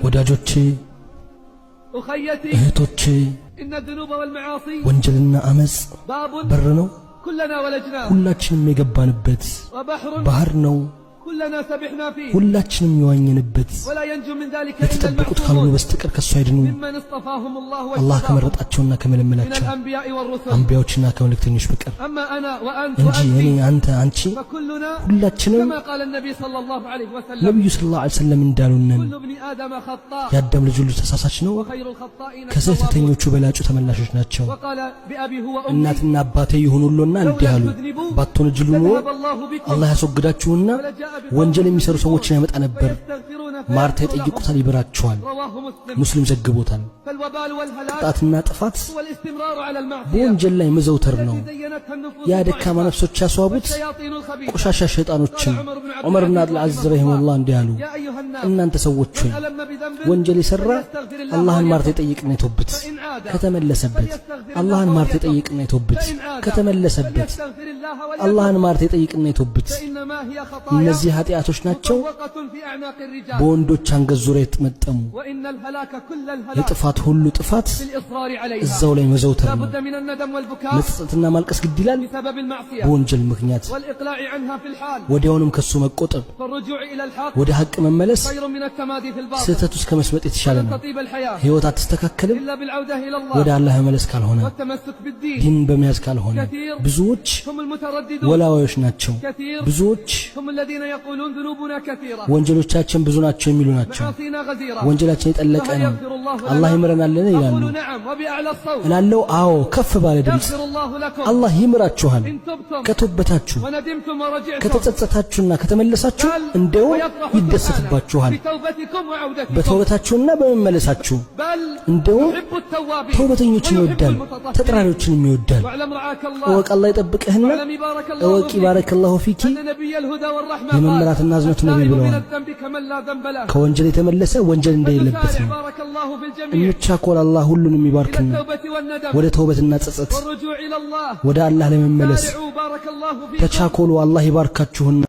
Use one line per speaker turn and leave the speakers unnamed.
ወዳጆቼ እህቶቼ ወንጀልና አመጽ በር ነው ሁላችንም የገባንበት ባህር ነው ሁላችንም የዋኘንበት የተጠበቁት ካልሆኑ በስተቀር ከሱ አይድኑ አላህ ከመረጣቸውና ከመለመላቸው አንቢያዎችና ከመልእክተኞች በቀር እንጂ እኔ አንተ አንቺ ሁላችንም ነብዩ ሰለላሁ ዐለይሂ ወሰለም እንዳሉን የአዳም ልጅ ሁሉ ተሳሳች ነው ከስህተተኞቹ በላጩ ተመላሾች ናቸው እናትና አባቴ ይሁኑልና እንዲህ አሉ ባትወነጅሉ አላህ ያስወግዳችሁና ወንጀል የሚሰሩ ሰዎችን ያመጣ ነበር ማርታ ይጠይቁታል ይበራቸዋል ሙስሊም ዘግቦታል ቅጣትና ጥፋት በወንጀል ላይ መዘውተር ነው ያ ደካማ ነፍሶች ያስዋቡት ቆሻሻ ሸይጣኖችን ዑመር ኢብኑ አብዱል አዚዝ ረሂመሁላህ እንዲያሉ እናንተ ሰዎች ሆይ ወንጀል የሰራ አላህን ማርታ ይጠይቅና ይተውበት ከተመለሰበት አላህን ማርታ ይጠይቅና ይተውበት ከተመለሰበት አላህን ማርታ ይጠይቅና ይተውበት እነዚህ ኃጢአቶች ናቸው በወንዶች አንገት ዙሪያ የተመጠሙ የጥፋት ሁሉ ጥፋት እዛው ላይ መዘውተር ነው መጸጸትና ማልቀስ ግድ ይላል በወንጀል ምክንያት ወዲያውንም ከሱ መቆጠብ ወደ ሐቅ መመለስ ስህተት ውስጥ ከመስመጥ የተሻለ ነው ህይወት አትስተካከልም ወደ አላህ መመለስ ካልሆነ ዲን በመያዝ ካልሆነ ብዙዎች ወላዋዮች ናቸው ብዙዎች ወንጀሎቻችን ብዙ ናቸው የሚሉ ናቸው ወንጀላችን የጠለቀ ነው አላህ ይምረናል ይላሉ እላለሁ አዎ ከፍ ባለ ድምጽ አላህ ይምራችኋል ከተውበታችሁ ከተጸጸታችሁና ከተመለሳችሁ እንደው ይደሰትባችኋል በተውበታችሁና በመመለሳችሁ እንደው ተውበተኞችን ይወዳል ተጥራሪዎችን ይወዳል ወቅ አላህ ይጠብቅህና ወቂ ባረከላሁ ፊኪ የመምራትና አዝነቱ ነብይ ብለዋል ከወንጀል የተመለሰ ወንጀል እንደሌለበት ነው እንቻኮል አላህ ሁሉንም ይባርክና ወደ ተውበትና ጸጸት ወደ አላህ ለመመለስ ተቻኮሉ አላህ ይባርካችሁና